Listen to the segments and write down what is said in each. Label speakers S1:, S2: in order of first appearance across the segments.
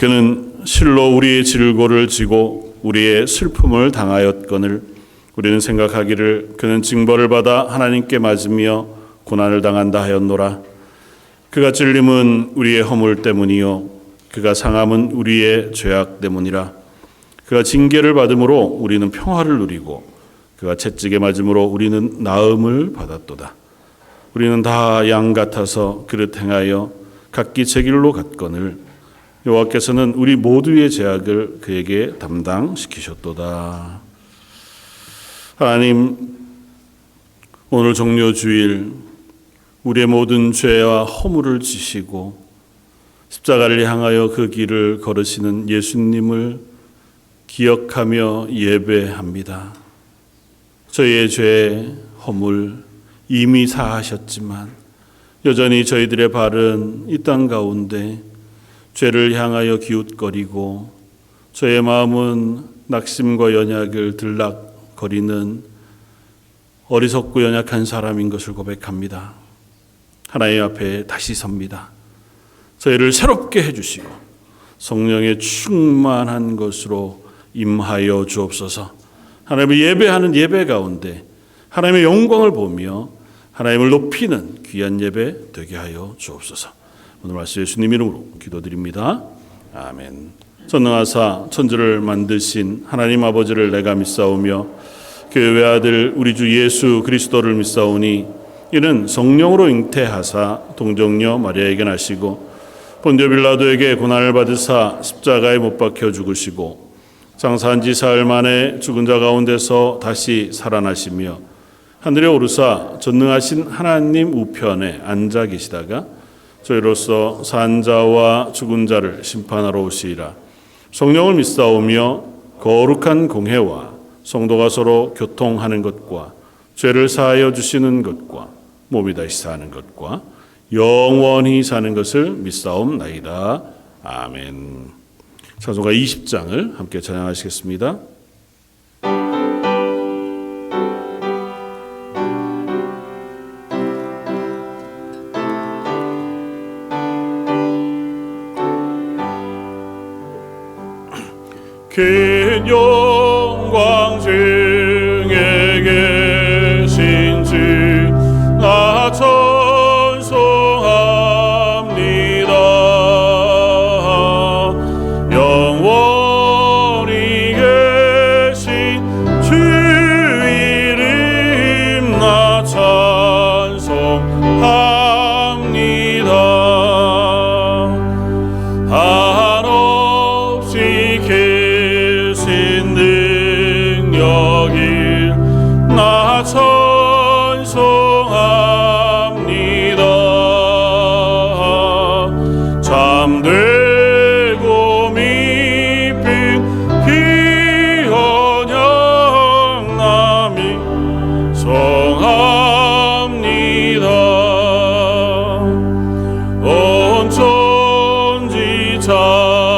S1: 그는 실로 우리의 질고를 지고 우리의 슬픔을 당하였거늘 우리는 생각하기를 그는 징벌을 받아 하나님께 맞으며 고난을 당한다 하였노라. 그가 찔림은 우리의 허물 때문이요 그가 상함은 우리의 죄악 때문이라. 그가 징계를 받음으로 우리는 평화를 누리고 그가 채찍에 맞음으로 우리는 나음을 받았도다. 우리는 다 양 같아서 그릇 행하여 각기 제 길로 갔거늘 여호와께서는 우리 모두의 죄악을 그에게 담당시키셨도다. 하나님, 오늘 종료주일 우리의 모든 죄와 허물을 지시고 십자가를 향하여 그 길을 걸으시는 예수님을 기억하며 예배합니다. 저희의 죄, 허물 이미 사하셨지만 여전히 저희들의 발은 이 땅 가운데 죄를 향하여 기웃거리고 저의 마음은 낙심과 연약을 들락거리는 어리석고 연약한 사람인 것을 고백합니다. 하나님 앞에 다시 섭니다. 저희를 새롭게 해주시고 성령의 충만한 것으로 임하여 주옵소서. 하나님을 예배하는 예배 가운데 하나님의 영광을 보며 하나님을 높이는 귀한 예배 되게 하여 주옵소서. 오늘 말씀 예수님 이름으로 기도드립니다. 아멘. 전능하사 천지를 만드신 하나님 아버지를 내가 믿사오며 그 외아들 우리 주 예수 그리스도를 믿사오니 이는 성령으로 잉태하사 동정녀 마리아에게 나시고 본디오 빌라도에게 고난을 받으사 십자가에 못 박혀 죽으시고 장사한 지 사흘 만에 죽은 자 가운데서 다시 살아나시며 하늘에 오르사 전능하신 하나님 우편에 앉아 계시다가 저희로서 산 자와 죽은 자를 심판하러 오시리라. 성령을 믿사오며 거룩한 공회와 성도가 서로 교통하는 것과 죄를 사하여 주시는 것과 몸이 다시 사는 것과 영원히 사는 것을 믿사옵나이다. 아멘. 찬송가 20장을 함께 찬양하시겠습니다. 긴 영광 중에 계신 주 나 찬송합니다. 영원히 계신 주 이름 나 찬송합니다. 한없이 계신 능력을 나 찬송합니다. 잠들고 미친 기언양 남이 성합니다. 온 천지 창조하시던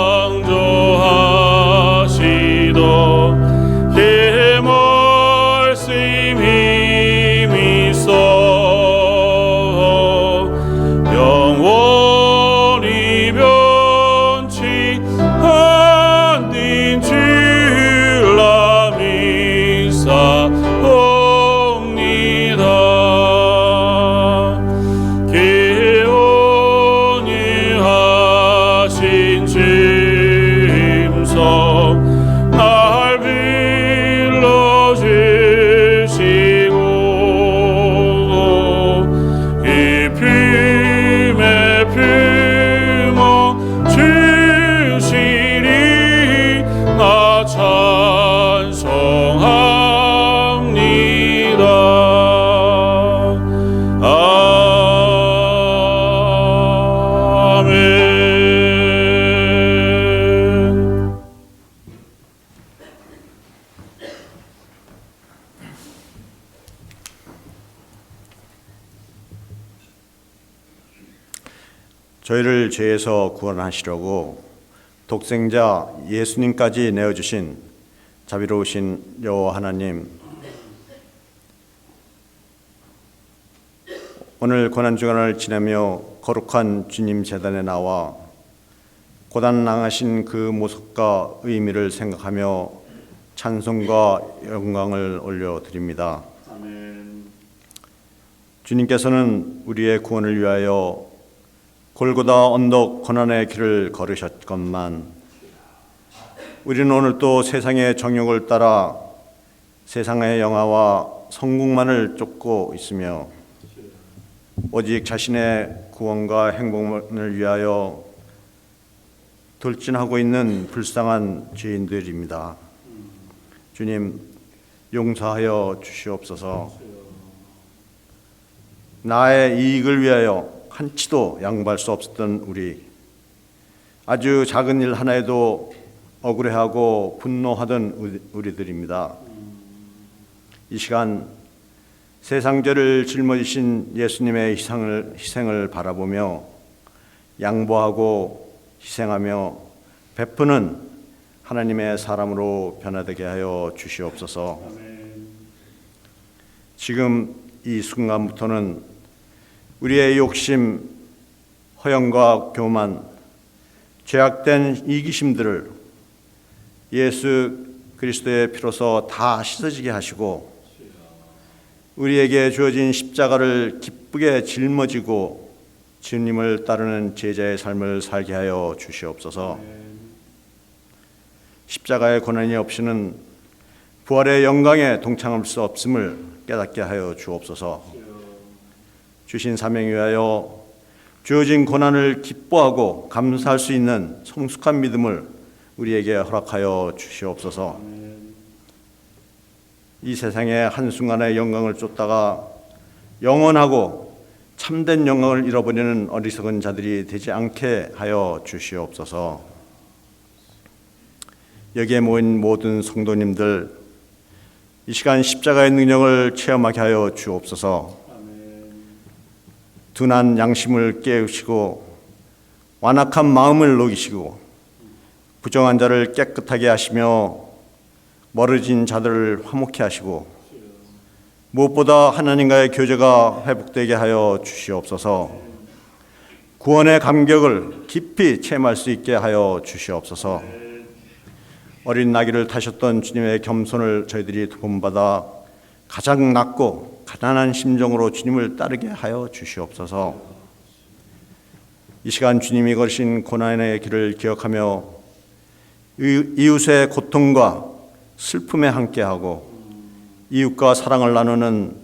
S1: 그 말씀 힘이 있어 영원히 변치 않는 주라 믿사옵니다. 기원이 하신 짐승 날 빌려주시고 기쁨의 품어 주시리 나 찬송합니다. 아멘.
S2: 저희를 죄에서 구원하시려고 독생자 예수님까지 내어주신 자비로우신 여호와 하나님, 오늘 고난주간을 지내며 거룩한 주님 제단에 나와 고난 당하신 그 모습과 의미를 생각하며 찬송과 영광을 올려드립니다. 주님께서는 우리의 구원을 위하여 골고다 언덕 고난의 길을 걸으셨건만 우리는 오늘 또 세상의 정욕을 따라 세상의 영화와 성공만을 쫓고 있으며 오직 자신의 구원과 행복을 위하여 돌진하고 있는 불쌍한 죄인들입니다. 주님, 용서하여 주시옵소서. 나의 이익을 위하여 한치도 양보할 수 없었던 우리, 아주 작은 일 하나에도 억울해하고 분노하던 우리들입니다. 이 시간 세상 죄를 짊어지신 예수님의 희생을 바라보며 양보하고 희생하며 베푸는 하나님의 사람으로 변화되게 하여 주시옵소서. 지금 이 순간부터는 우리의 욕심, 허영과 교만, 죄악된 이기심들을 예수 그리스도의 피로서 다 씻어지게 하시고 우리에게 주어진 십자가를 기쁘게 짊어지고 주님을 따르는 제자의 삶을 살게 하여 주시옵소서. 십자가의 고난이 없이는 부활의 영광에 동참할 수 없음을 깨닫게 하여 주옵소서. 주신 사명에 위하여 주어진 고난을 기뻐하고 감사할 수 있는 성숙한 믿음을 우리에게 허락하여 주시옵소서. 이 세상의 한순간의 영광을 쫓다가 영원하고 참된 영광을 잃어버리는 어리석은 자들이 되지 않게 하여 주시옵소서. 여기에 모인 모든 성도님들, 이 시간 십자가의 능력을 체험하게 하여 주옵소서. 둔한 양심을 깨우시고 완악한 마음을 녹이시고 부정한 자를 깨끗하게 하시며 멀어진 자들을 화목케 하시고 무엇보다 하나님과의 교제가 회복되게 하여 주시옵소서. 구원의 감격을 깊이 체험할 수 있게 하여 주시옵소서. 어린 나귀를 타셨던 주님의 겸손을 저희들이 본받아 가장 낮고 가난한 심정으로 주님을 따르게 하여 주시옵소서. 이 시간 주님이 걸으신 고난의 길을 기억하며 이웃의 고통과 슬픔에 함께하고 이웃과 사랑을 나누는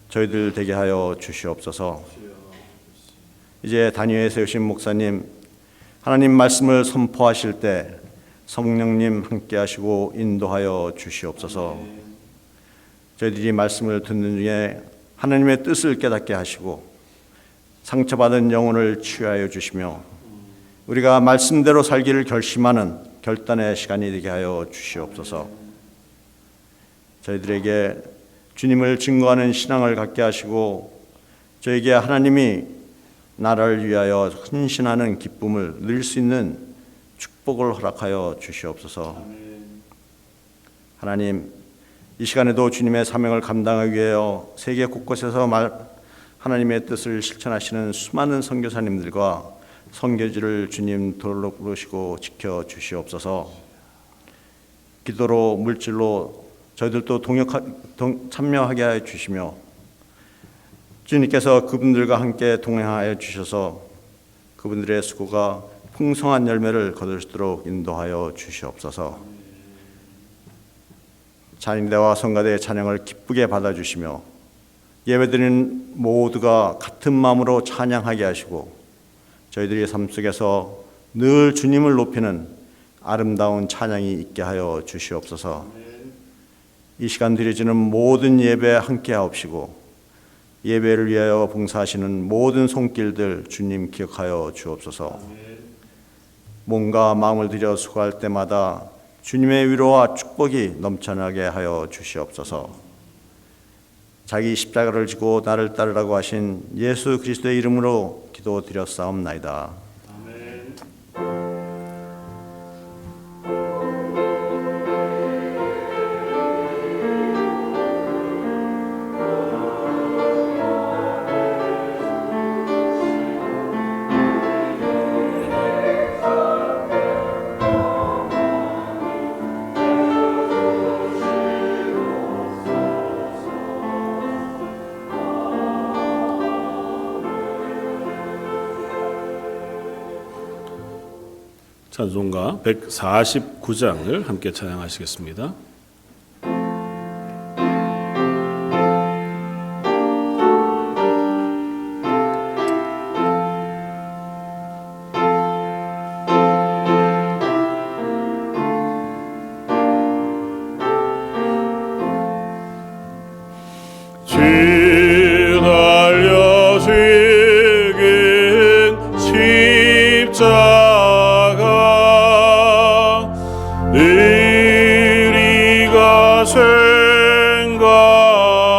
S2: 저희들 되게 하여 주시옵소서. 이제 단위에 세우신 목사님, 하나님 말씀을 선포하실 때 성령님 함께하시고 인도하여 주시옵소서. 저희들이 말씀을 듣는 중에 하나님의 뜻을 깨닫게 하시고 상처받은 영혼을 치유하여 주시며 우리가 말씀대로 살기를 결심하는 결단의 시간이 되게 하여 주시옵소서. 저희들에게 주님을 증거하는 신앙을 갖게 하시고 저에게 하나님이 나라를 위하여 헌신하는 기쁨을 누릴 수 있는 축복을 허락하여 주시옵소서. 하나님, 이 시간에도 주님의 사명을 감당하기 위하여 세계 곳곳에서 하나님의 뜻을 실천하시는 수많은 선교사님들과 선교지를 주님 돌보시고 지켜 주시옵소서. 기도로 물질로 저희들도 참여하게 하여 주시며 주님께서 그분들과 함께 동행하여 주셔서 그분들의 수고가 풍성한 열매를 거둘 수 있도록 인도하여 주시옵소서. 찬양대와 성가대의 찬양을 기쁘게 받아주시며 예배드리는 모두가 같은 마음으로 찬양하게 하시고 저희들의 삶 속에서 늘 주님을 높이는 아름다운 찬양이 있게 하여 주시옵소서. 이 시간 드려지는 모든 예배에 함께하옵시고 예배를 위하여 봉사하시는 모든 손길들 주님 기억하여 주옵소서. 몸과 마음을 들여 수고할 때마다 주님의 위로와 축복이 넘쳐나게 하여 주시옵소서. 자기 십자가를 지고 나를 따르라고 하신 예수 그리스도의 이름으로 기도드렸사옵나이다.
S1: 찬송가 149장을 함께 찬양하시겠습니다.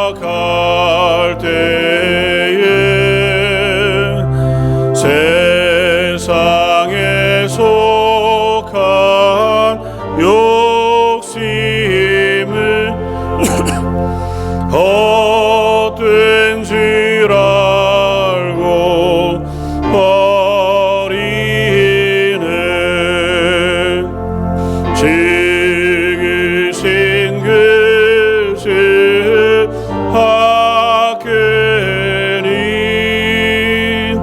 S3: 생각할 때에 세상에 속한 욕심을 헛된 줄 알고 버리는 지으신 그 집 밖에는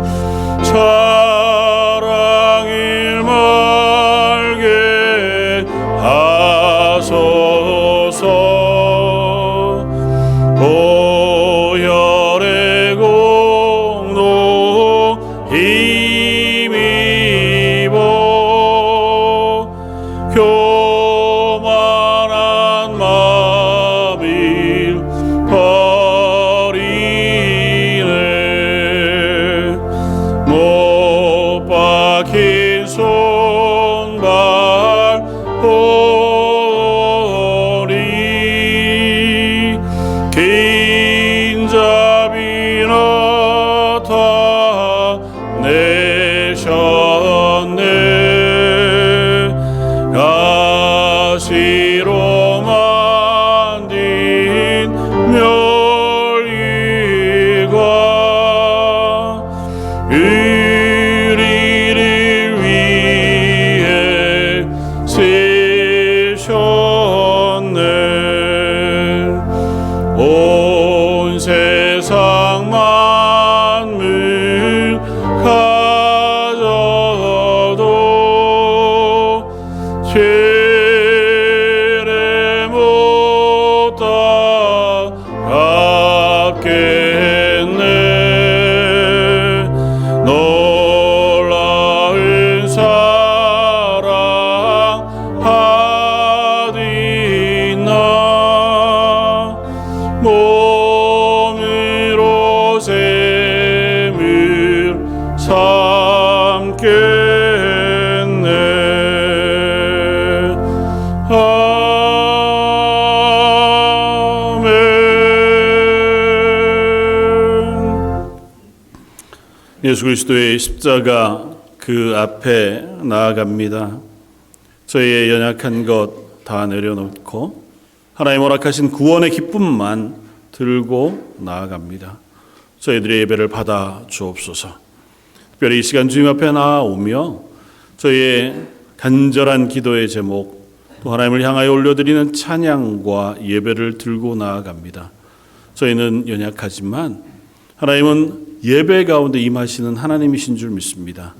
S3: 사랑을 말게 하소서. 보혈의 공로 힘입어 교만한 마음을 버리네. 못 박힌 손발 보리 긴 자비 나타내셨네. 가시로 만든 멸류관 우리를 위해 쓰셨네. 온 세상 만물 가져도 죄를 못 갚겠네. 놀라운 사랑하디 나 몸으로 셈을 삼겠네. 아멘.
S1: 예수 그리스도의 십자가 그 앞에 나아갑니다. 저희의 연약한 것 다 내려놓고 하나님 허락하신 구원의 기쁨만 들고 나아갑니다. 저희들의 예배를 받아 주옵소서. 특별히 이 시간 주님 앞에 나아오며 저희의 간절한 기도의 제목 또 하나님을 향하여 올려드리는 찬양과 예배를 들고 나아갑니다. 저희는 연약하지만 하나님은 예배 가운데 임하시는 하나님이신 줄 믿습니다.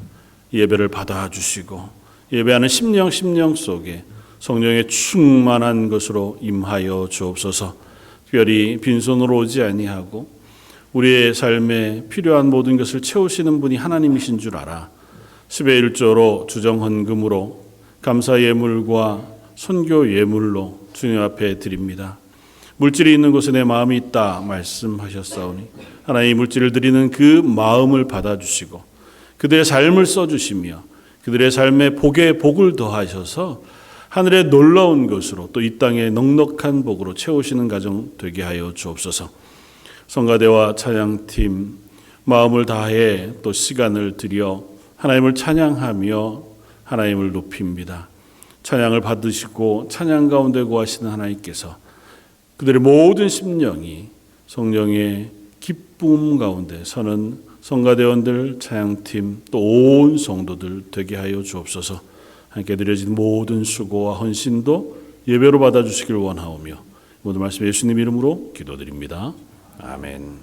S1: 예배를 받아주시고 예배하는 심령 속에 성령의 충만한 것으로 임하여 주옵소서. 특별히 빈손으로 오지 아니하고 우리의 삶에 필요한 모든 것을 채우시는 분이 하나님이신 줄 알아 10의 1조로 주정헌금으로 감사 예물과 선교 예물로 주님 앞에 드립니다. 물질이 있는 곳에 내 마음이 있다 말씀하셨사오니 하나님 물질을 드리는 그 마음을 받아주시고 그들의 삶을 써주시며 그들의 삶에 복에 복을 더하셔서 하늘의 놀라운 것으로 또 이 땅의 넉넉한 복으로 채우시는 가정 되게 하여 주옵소서. 성가대와 찬양팀 마음을 다해 또 시간을 들여 하나님을 찬양하며 하나님을 높입니다. 찬양을 받으시고 찬양 가운데 거하시는 하나님께서 그들의 모든 심령이 성령의 기쁨 가운데 서는 성가대원들, 찬양팀 또 온 성도들 되게 하여 주옵소서. 함께 드려진 모든 수고와 헌신도 예배로 받아주시길 원하오며 모든 말씀 예수님 이름으로 기도드립니다. 아멘.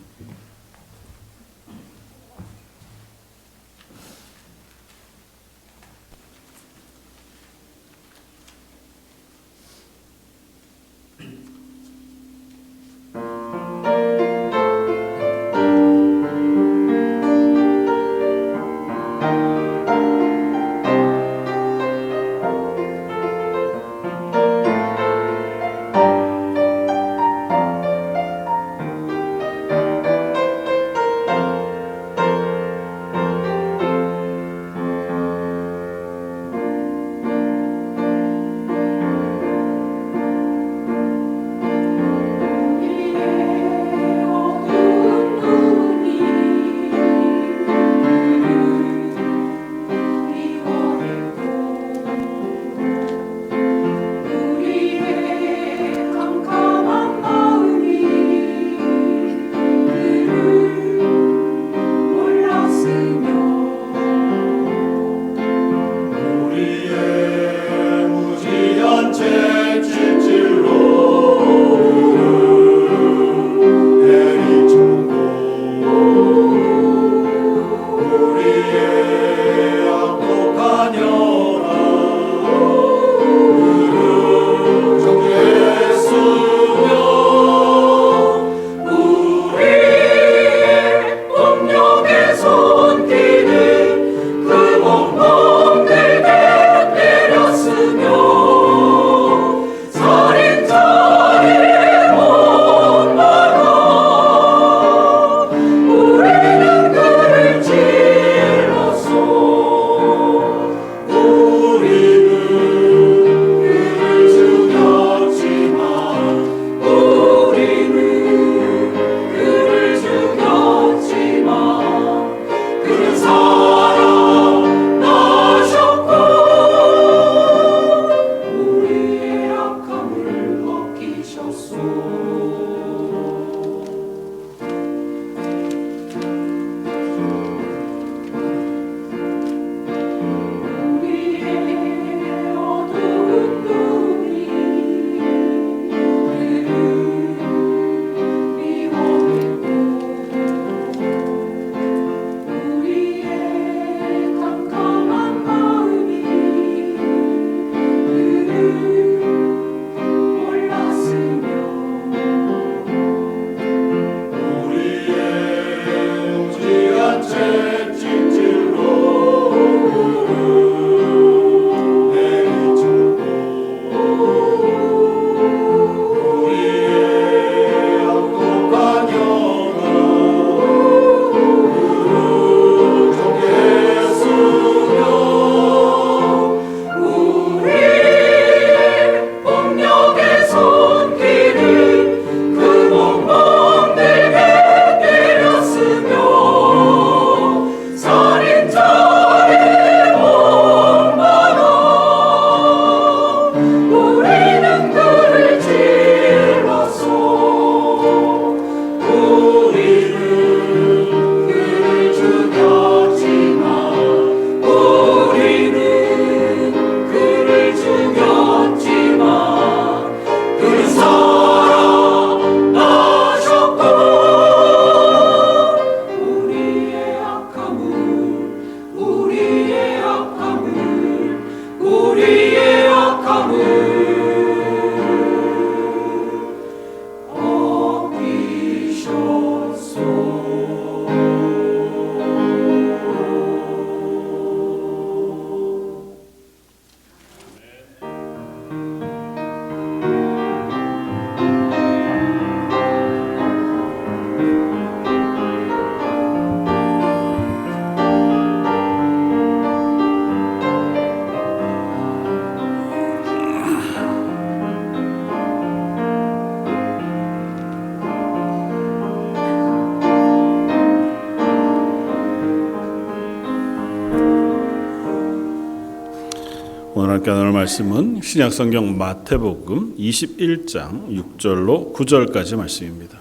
S1: 함께 나눌 말씀은 신약성경 마태복음 21장 6절로 9절까지 말씀입니다.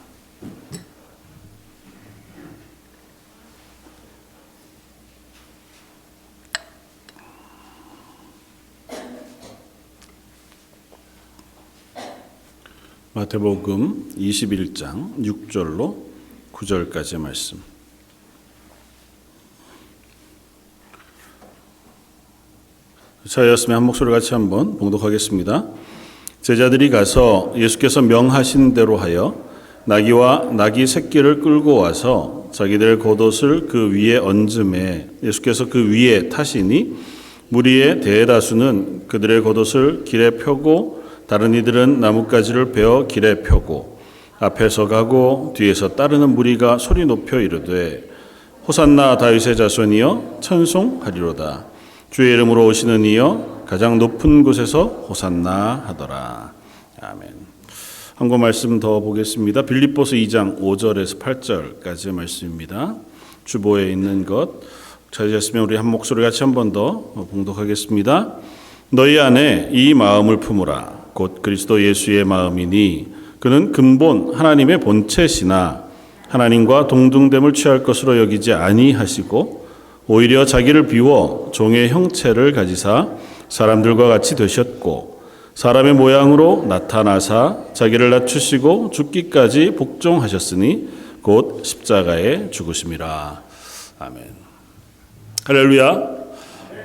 S1: 마태복음 21장 6절로 9절까지 말씀. 저였으면 한 목소리 같이 한번 봉독하겠습니다. 제자들이 가서 예수께서 명하신 대로 하여 나귀와 나귀 새끼를 끌고 와서 자기들 겉옷을 그 위에 얹음에 예수께서 그 위에 타시니 무리의 대다수는 그들의 겉옷을 길에 펴고 다른 이들은 나뭇가지를 베어 길에 펴고 앞에서 가고 뒤에서 따르는 무리가 소리 높여 이르되 호산나 다윗의 자손이여 찬송하리로다. 주의 이름으로 오시는 이여 가장 높은 곳에서 호산나 하더라. 아멘. 한 권 말씀 더 보겠습니다. 빌립보서 2장 5절에서 8절까지의 말씀입니다. 주보에 있는 것 찾으셨으면 우리 한 목소리 같이 한 번 더 봉독하겠습니다. 너희 안에 이 마음을 품으라. 곧 그리스도 예수의 마음이니 그는 근본 하나님의 본체시나 하나님과 동등됨을 취할 것으로 여기지 아니하시고 오히려 자기를 비워 종의 형체를 가지사 사람들과 같이 되셨고 사람의 모양으로 나타나사 자기를 낮추시고 죽기까지 복종하셨으니 곧 십자가에 죽으심이라. 아멘. 할렐루야.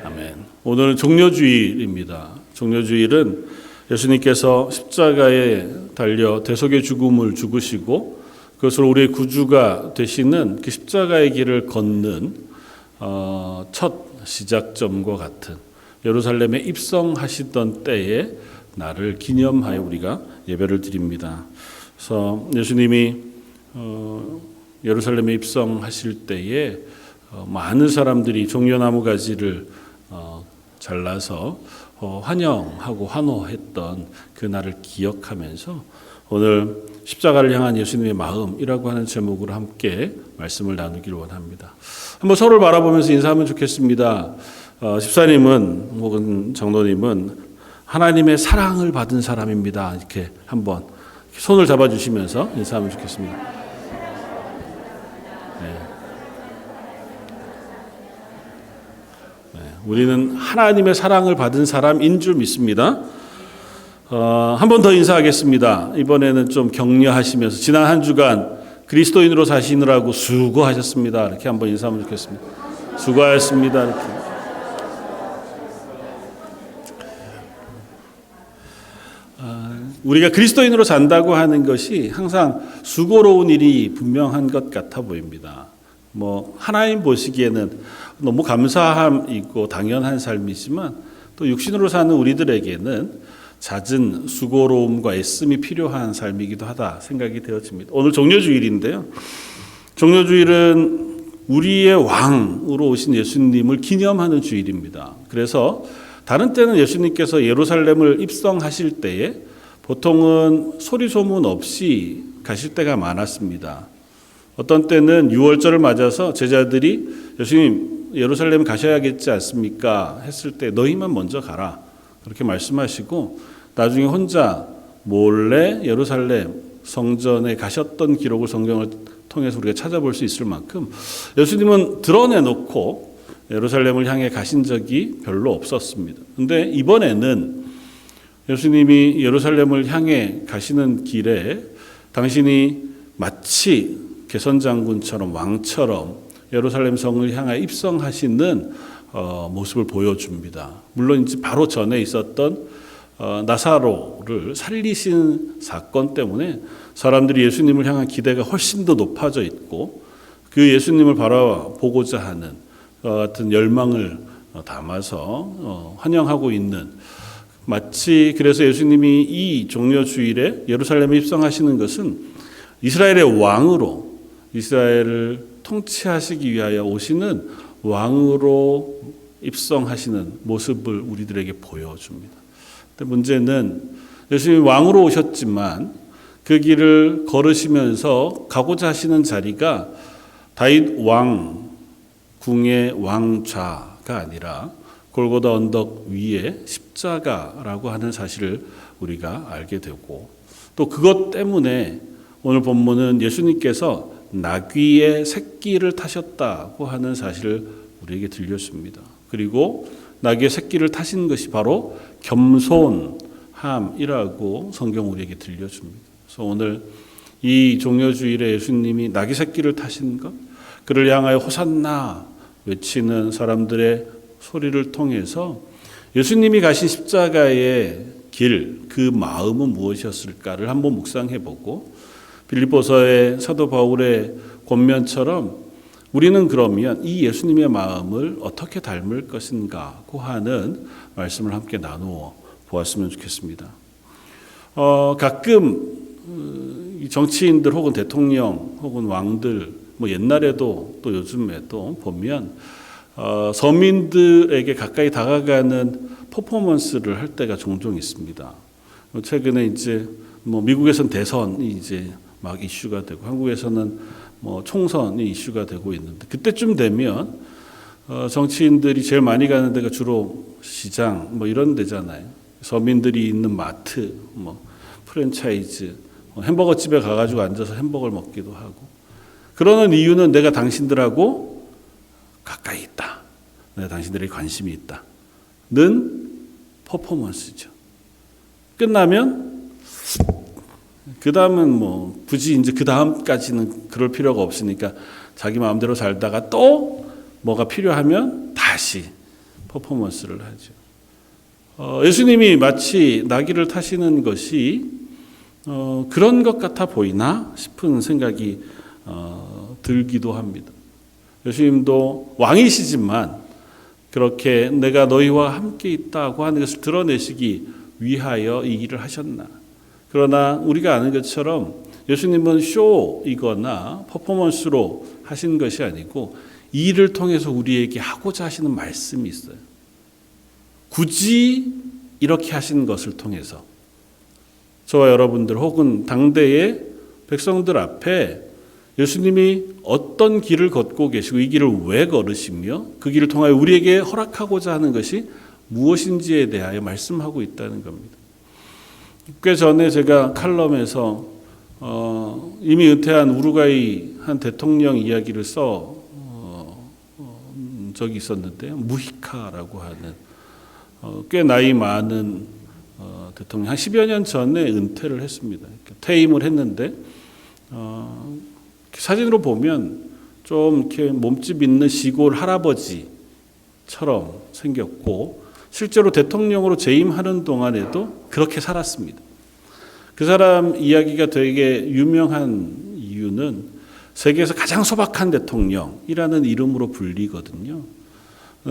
S1: 아멘. 오늘은 종려주일입니다. 종려주일은 예수님께서 십자가에 달려 대속의 죽음을 죽으시고 그것으로 우리의 구주가 되시는 그 십자가의 길을 걷는 첫 시작점과 같은 예루살렘에 입성하시던 때에 나를 기념하여 우리가 예배를 드립니다. 그래서 예수님이 예루살렘에 입성하실 때에 많은 사람들이 종려나무 가지를 잘라서 환영하고 환호했던 그 날을 기억하면서 오늘 십자가를 향한 예수님의 마음이라고 하는 제목으로 함께 말씀을 나누기를 원합니다. 한번 서로를 바라보면서 인사하면 좋겠습니다. 집사님은 혹은 장로님은 하나님의 사랑을 받은 사람입니다. 이렇게 한번 손을 잡아주시면서 인사하면 좋겠습니다. 우리는 하나님의 사랑을 받은 사람인 줄 믿습니다. 한 번 더 인사하겠습니다. 이번에는 좀 격려하시면서 지난 한 주간 그리스도인으로 사시느라고 수고하셨습니다. 이렇게 한번 인사하면 좋겠습니다. 수고하셨습니다. 이렇게. 우리가 그리스도인으로 산다고 하는 것이 항상 수고로운 일이 분명한 것 같아 보입니다. 하나님 보시기에는 너무 감사함이고 당연한 삶이지만 또 육신으로 사는 우리들에게는 잦은 수고로움과 애씀이 필요한 삶이기도 하다 생각이 되어집니다. 오늘 종려주일인데요. 종려주일은 우리의 왕으로 오신 예수님을 기념하는 주일입니다. 그래서 다른 때는 예수님께서 예루살렘을 입성하실 때에 보통은 소리 소문 없이 가실 때가 많았습니다. 어떤 때는 유월절을 맞아서 제자들이 예수님 예루살렘 가셔야겠지 않습니까? 했을 때 너희만 먼저 가라. 그렇게 말씀하시고 나중에 혼자 몰래 예루살렘 성전에 가셨던 기록을 성경을 통해서 우리가 찾아볼 수 있을 만큼 예수님은 드러내놓고 예루살렘을 향해 가신 적이 별로 없었습니다. 그런데 이번에는 예수님이 예루살렘을 향해 가시는 길에 당신이 마치 개선장군처럼 왕처럼 예루살렘 성을 향해 입성하시는 모습을 보여줍니다. 물론 이제 바로 전에 있었던 나사로를 살리신 사건 때문에 사람들이 예수님을 향한 기대가 훨씬 더 높아져 있고 그 예수님을 바라보고자 하는 같은 열망을 담아서 환영하고 있는 마치 그래서 예수님이 이 종려주일에 예루살렘에 입성하시는 것은 이스라엘의 왕으로 이스라엘을 통치하시기 위하여 오시는 왕으로 입성하시는 모습을 우리들에게 보여줍니다. 근데 문제는 예수님이 왕으로 오셨지만 그 길을 걸으시면서 가고자 하시는 자리가 다윗 왕 궁의 왕좌가 아니라 골고다 언덕 위에 십자가라고 하는 사실을 우리가 알게 되고, 또 그것 때문에 오늘 본문은 예수님께서 나귀의 새끼를 타셨다고 하는 사실을 우리에게 들려줍니다. 그리고 나귀의 새끼를 타신 것이 바로 겸손함이라고 성경 우리에게 들려줍니다. 그래서 오늘 이 종려주일에 예수님이 나귀 새끼를 타신 것, 그를 향하여 호산나 외치는 사람들의 소리를 통해서 예수님이 가신 십자가의 길, 그 마음은 무엇이었을까를 한번 묵상해보고, 빌립보서의 사도 바울의 권면처럼 우리는 그러면 이 예수님의 마음을 어떻게 닮을 것인가 하는 말씀을 함께 나누어 보았으면 좋겠습니다. 가끔 이 정치인들 혹은 대통령 혹은 왕들, 뭐 옛날에도 또 요즘에도 보면 서민들에게 가까이 다가가는 퍼포먼스를 할 때가 종종 있습니다. 최근에 이제 뭐 미국에서는 대선이 이제 막 이슈가 되고, 한국에서는 뭐 총선이 이슈가 되고 있는데, 그때쯤 되면 정치인들이 제일 많이 가는 데가 주로 시장 뭐 이런 데잖아요. 서민들이 있는 마트, 뭐 프랜차이즈, 햄버거 집에 가가지고 앉아서 햄버거를 먹기도 하고. 그러는 이유는 내가 당신들하고 가까이 있다, 내가 당신들에게 관심이 있다는 퍼포먼스죠. 끝나면 그 다음은 뭐 굳이 이제 그 다음까지는 그럴 필요가 없으니까 자기 마음대로 살다가 또 뭐가 필요하면 다시 퍼포먼스를 하죠. 예수님이 마치 나귀를 타시는 것이 그런 것 같아 보이나 싶은 생각이 들기도 합니다. 예수님도 왕이시지만 그렇게 내가 너희와 함께 있다고 하는 것을 드러내시기 위하여 이 일을 하셨나. 그러나 우리가 아는 것처럼 예수님은 쇼이거나 퍼포먼스로 하신 것이 아니고 이 일을 통해서 우리에게 하고자 하시는 말씀이 있어요. 굳이 이렇게 하신 것을 통해서 저와 여러분들 혹은 당대의 백성들 앞에 예수님이 어떤 길을 걷고 계시고 이 길을 왜 걸으시며 그 길을 통하여 우리에게 허락하고자 하는 것이 무엇인지에 대하여 말씀하고 있다는 겁니다. 꽤 전에 제가 칼럼에서 이미 은퇴한 우루과이 한 대통령 이야기를 써 적이 있었는데요. 무히카라고 하는 꽤 나이 많은 대통령, 한 10여 년 전에 은퇴를 했습니다. 퇴임을 했는데 사진으로 보면 좀 이렇게 몸집 있는 시골 할아버지처럼 생겼고, 실제로 대통령으로 재임하는 동안에도 그렇게 살았습니다. 그 사람 이야기가 되게 유명한 이유는 세계에서 가장 소박한 대통령이라는 이름으로 불리거든요.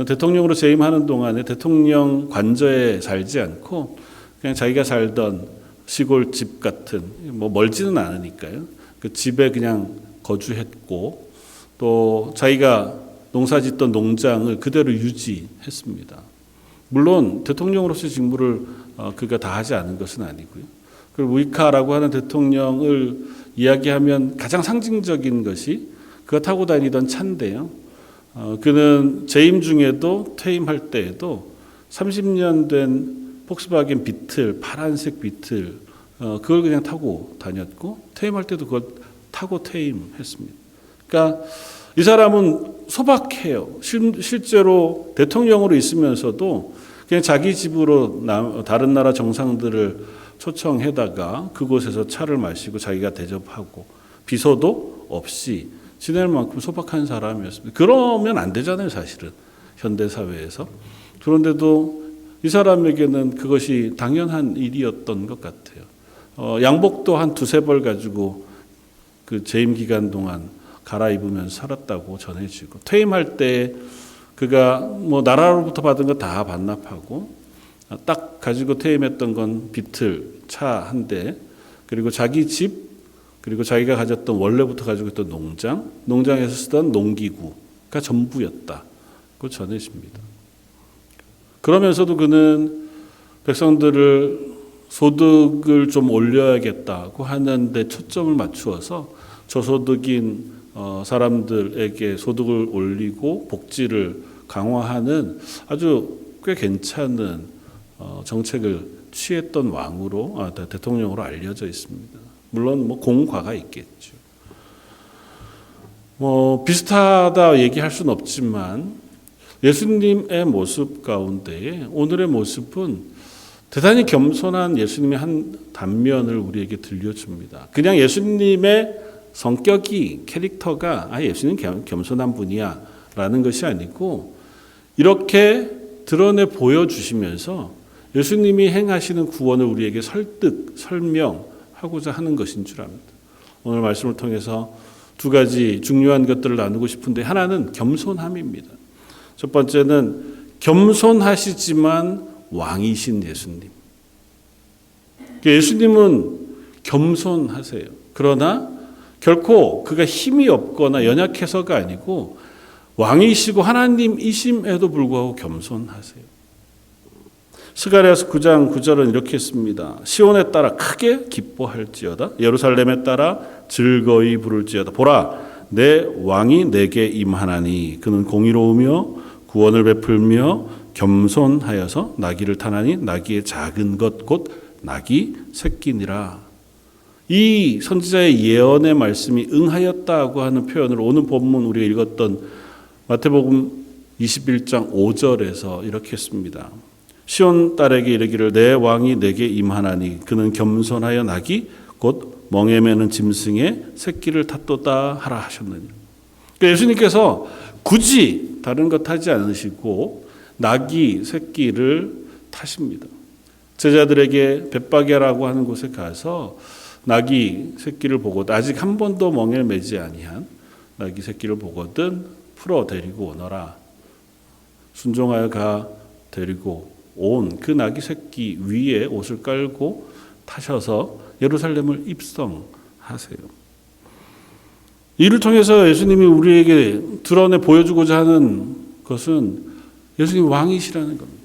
S1: 대통령으로 재임하는 동안에 대통령 관저에 살지 않고 그냥 자기가 살던 시골집 같은, 뭐 멀지는 않으니까요, 그 집에 그냥 거주했고, 또 자기가 농사짓던 농장을 그대로 유지했습니다. 물론 대통령으로서의 직무를 그가 다 하지 않은 것은 아니고요. 그리고 무히카라고 하는 대통령을 이야기하면 가장 상징적인 것이 그가 타고 다니던 차인데요. 그는 재임 중에도 퇴임할 때에도 30년 된 폭스바겐 비틀, 파란색 비틀, 그걸 그냥 타고 다녔고, 퇴임할 때도 그걸 타고 퇴임했습니다. 그러니까 이 사람은 소박해요. 실제로 대통령으로 있으면서도 그냥 자기 집으로 다른 나라 정상들을 초청해다가 그곳에서 차를 마시고 자기가 대접하고 비서도 없이 지낼 만큼 소박한 사람이었습니다. 그러면 안 되잖아요, 사실은 현대사회에서. 그런데도 이 사람에게는 그것이 당연한 일이었던 것 같아요. 양복도 한 두세 벌 가지고 그 재임 기간 동안 갈아입으면서 살았다고 전해지고, 퇴임할 때 그가 뭐 나라로부터 받은 거 다 반납하고 딱 가지고 퇴임했던 건 비틀 차 한 대, 그리고 자기 집, 그리고 자기가 가졌던 원래부터 가지고 있던 농장에서 쓰던 농기구가 전부였다고 전해집니다. 그러면서도 그는 백성들을 소득을 좀 올려야겠다고 하는데 초점을 맞추어서 저소득인 사람들에게 소득을 올리고 복지를 강화하는 아주 꽤 괜찮은 정책을 취했던 왕으로 대통령으로 알려져 있습니다. 물론 뭐 공과가 있겠죠. 뭐 비슷하다 얘기할 수는 없지만 예수님의 모습 가운데에 오늘의 모습은 대단히 겸손한 예수님의 한 단면을 우리에게 들려줍니다. 그냥 예수님의 성격이 캐릭터가 예수님 겸손한 분이야 라는 것이 아니고 이렇게 드러내 보여주시면서 예수님이 행하시는 구원을 우리에게 설득, 설명하고자 하는 것인 줄 압니다. 오늘 말씀을 통해서 두 가지 중요한 것들을 나누고 싶은데 하나는 겸손함입니다. 첫 번째는 겸손하시지만 왕이신 예수님. 예수님은 겸손하세요. 그러나 결코 그가 힘이 없거나 연약해서가 아니고 왕이시고 하나님이심에도 불구하고 겸손하세요. 스가랴서 9장 9절은 이렇게 했습니다. 시온에 따라 크게 기뻐할지어다. 예루살렘에 따라 즐거이 부를지어다. 보라, 내 왕이 내게 임하나니 그는 공의로우며 구원을 베풀며 겸손하여서 나귀를 타나니 나귀의 작은 것 곧 나귀 새끼니라. 이 선지자의 예언의 말씀이 응하였다고 하는 표현을 오늘 본문 우리가 읽었던 마태복음 21장 5절에서 이렇게 했습니다. 시온 딸에게 이르기를 내 왕이 내게 임하나니 그는 겸손하여 나귀 곧 멍에 매는 짐승의 새끼를 탔도다 하라 하셨느니. 그러니까 예수님께서 굳이 다른 것 하지 않으시고 나귀 새끼를 타십니다. 제자들에게 벳바게라고 하는 곳에 가서 나귀 새끼를 보고 아직 한 번도 멍에를 매지 아니한 나귀 새끼를 보거든 풀어 데리고 오너라. 순종하여 가 데리고 온 그 나귀 새끼 위에 옷을 깔고 타셔서 예루살렘을 입성하세요. 이를 통해서 예수님이 우리에게 드러내 보여주고자 하는 것은 예수님이 왕이시라는 겁니다.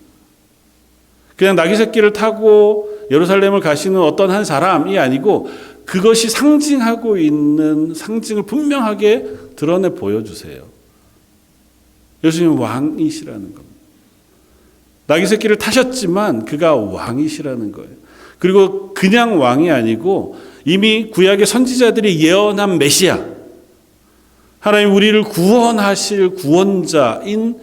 S1: 그냥 나귀 새끼를 타고 예루살렘을 가시는 어떤 한 사람이 아니고 그것이 상징하고 있는 상징을 분명하게 드러내 보여주세요. 예수님은 왕이시라는 겁니다. 나귀 새끼를 타셨지만 그가 왕이시라는 거예요. 그리고 그냥 왕이 아니고 이미 구약의 선지자들이 예언한 메시아, 하나님 우리를 구원하실 구원자인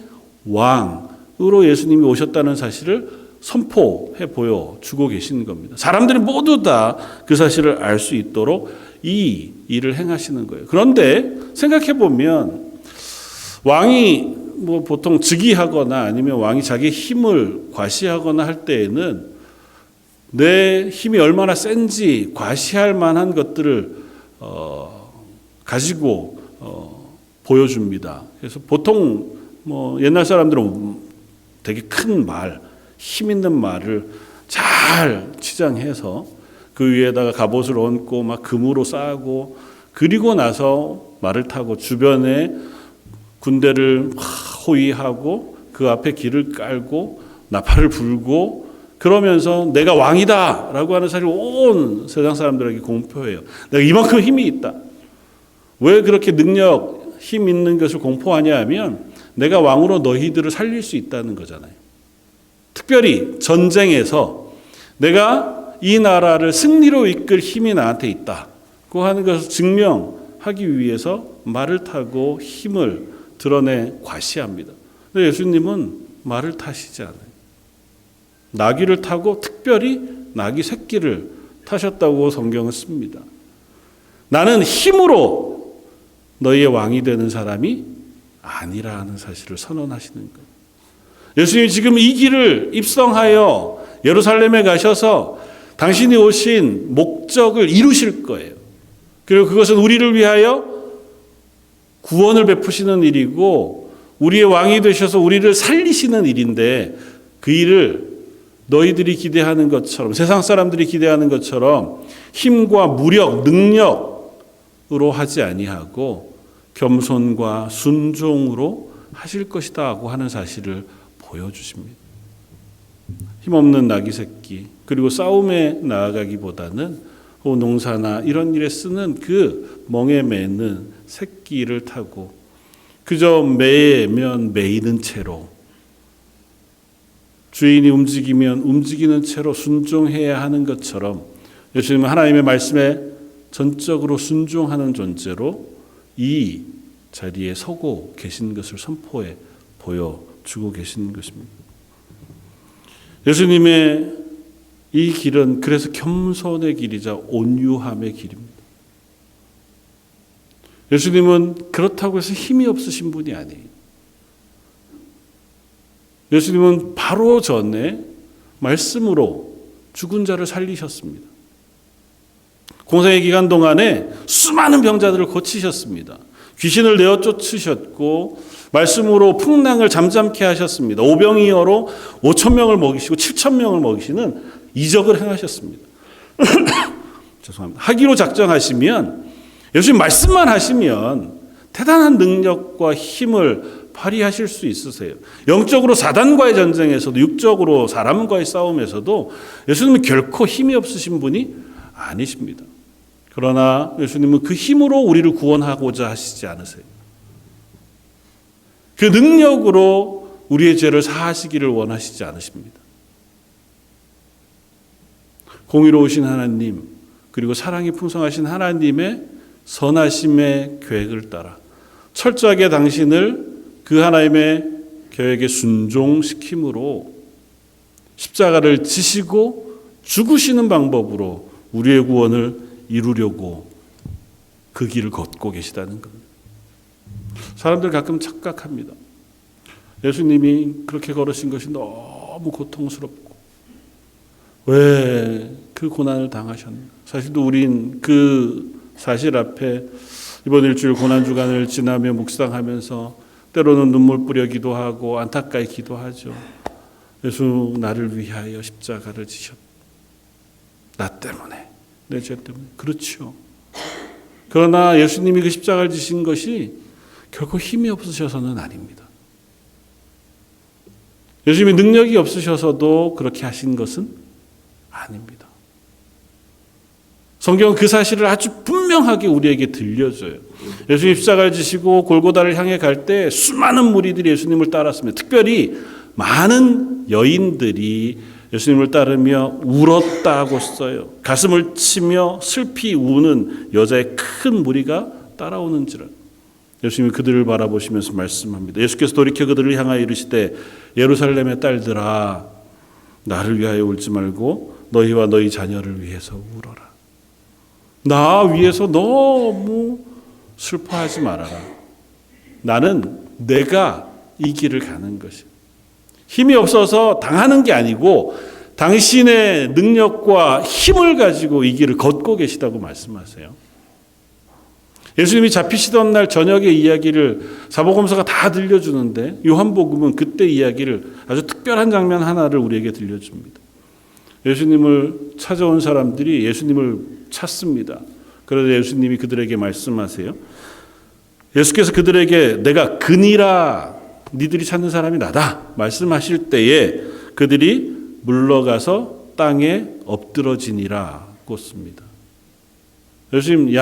S1: 왕으로 예수님이 오셨다는 사실을 선포해 보여주고 계시는 겁니다. 사람들이 모두 다 그 사실을 알 수 있도록 이 일을 행하시는 거예요. 그런데 생각해 보면 왕이 뭐 보통 즉위하거나 아니면 왕이 자기 힘을 과시하거나 할 때에는 내 힘이 얼마나 센지 과시할 만한 것들을 가지고 보여줍니다. 그래서 보통 뭐 옛날 사람들은 되게 큰 말, 힘 있는 말을 잘 치장해서 그 위에다가 갑옷을 얹고 막 금으로 싸고 그리고 나서 말을 타고 주변에 군대를 호위하고 그 앞에 길을 깔고 나팔을 불고 그러면서 내가 왕이다라고 하는 사실을 온 세상 사람들에게 공표해요. 내가 이만큼 힘이 있다. 왜 그렇게 능력, 힘 있는 것을 공포하냐 하면 내가 왕으로 너희들을 살릴 수 있다는 거잖아요. 특별히 전쟁에서 내가 이 나라를 승리로 이끌 힘이 나한테 있다고 하는 것을 증명하기 위해서 말을 타고 힘을 드러내 과시합니다. 근데 예수님은 말을 타시지 않아요. 나귀를 타고 특별히 나귀 새끼를 타셨다고 성경은 씁니다. 나는 힘으로 너희의 왕이 되는 사람이 아니라는 사실을 선언하시는 거예요. 예수님이 지금 이 길을 입성하여 예루살렘에 가셔서 당신이 오신 목적을 이루실 거예요. 그리고 그것은 우리를 위하여 구원을 베푸시는 일이고 우리의 왕이 되셔서 우리를 살리시는 일인데 그 일을 너희들이 기대하는 것처럼 세상 사람들이 기대하는 것처럼 힘과 무력, 능력으로 하지 아니하고 겸손과 순종으로 하실 것이다 하고 하는 사실을 보여주십니다. 힘없는 나귀 새끼 그리고 싸움에 나아가기보다는 농사나 이런 일에 쓰는 그 멍에 매는 새끼를 타고 그저 매면 매이는 채로 주인이 움직이면 움직이는 채로 순종해야 하는 것처럼 예수님은 하나님의 말씀에 전적으로 순종하는 존재로 이 자리에 서고 계신 것을 선포해 보여주고 계신 것입니다. 예수님의 이 길은 그래서 겸손의 길이자 온유함의 길입니다. 예수님은 그렇다고 해서 힘이 없으신 분이 아니에요. 예수님은 바로 전에 말씀으로 죽은 자를 살리셨습니다. 공생의 기간 동안에 수많은 병자들을 고치셨습니다. 귀신을 내어 쫓으셨고 말씀으로 풍랑을 잠잠케 하셨습니다. 오병이어로 5,000명을 먹이시고 7,000명을 먹이시는 이적을 행하셨습니다. 죄송합니다. 하기로 작정하시면 예수님 말씀만 하시면 대단한 능력과 힘을 발휘하실 수 있으세요. 영적으로 사단과의 전쟁에서도 육적으로 사람과의 싸움에서도 예수님은 결코 힘이 없으신 분이 아니십니다. 그러나 예수님은 그 힘으로 우리를 구원하고자 하시지 않으세요. 그 능력으로 우리의 죄를 사하시기를 원하시지 않으십니다. 공의로우신 하나님 그리고 사랑이 풍성하신 하나님의 선하심의 계획을 따라 철저하게 당신을 그 하나님의 계획에 순종시킴으로 십자가를 지시고 죽으시는 방법으로 우리의 구원을 이루려고 그 길을 걷고 계시다는 겁니다. 사람들 가끔 착각합니다. 예수님이 그렇게 걸으신 것이 너무 고통스럽고 왜 그 고난을 당하셨나? 사실 우린 그 사실 앞에 이번 일주일 고난주간을 지나며 묵상하면서 때로는 눈물 뿌려 기도하고 안타까이 기도하죠. 예수 나를 위하여 십자가를 지셨다. 나 때문에, 내 죄 때문에. 그렇죠. 그러나 예수님이 그 십자가를 지신 것이 결코 힘이 없으셔서는 아닙니다. 예수님이 능력이 없으셔서도 그렇게 하신 것은 아닙니다. 성경은 그 사실을 아주 분명하게 우리에게 들려줘요. 예수님 십자가를 지시고 골고다를 향해 갈 때 수많은 무리들이 예수님을 따랐습니다. 특별히 많은 여인들이 예수님을 따르며 울었다고 써요. 가슴을 치며 슬피 우는 여자의 큰 무리가 따라오는지라. 예수님이 그들을 바라보시면서 말씀합니다. 예수께서 돌이켜 그들을 향하여 이르시되 예루살렘의 딸들아 나를 위하여 울지 말고 너희와 너희 자녀를 위해서 울어라. 나 위해서 너무 슬퍼하지 말아라. 나는 내가 이 길을 가는 것이야. 힘이 없어서 당하는 게 아니고 당신의 능력과 힘을 가지고 이 길을 걷고 계시다고 말씀하세요. 예수님이 잡히시던 날 저녁의 이야기를 사복음서가 다 들려주는데 요한복음은 그때 이야기를 아주 특별한 장면 하나를 우리에게 들려줍니다. 예수님을 찾아온 사람들이 예수님을 찾습니다. 그래서 예수님이 그들에게 말씀하세요. 예수께서 그들에게 내가 그니라 니들이 찾는 사람이 나다 말씀하실 때에 그들이 물러가서 땅에 엎드러지니라고 씁니다. 예수님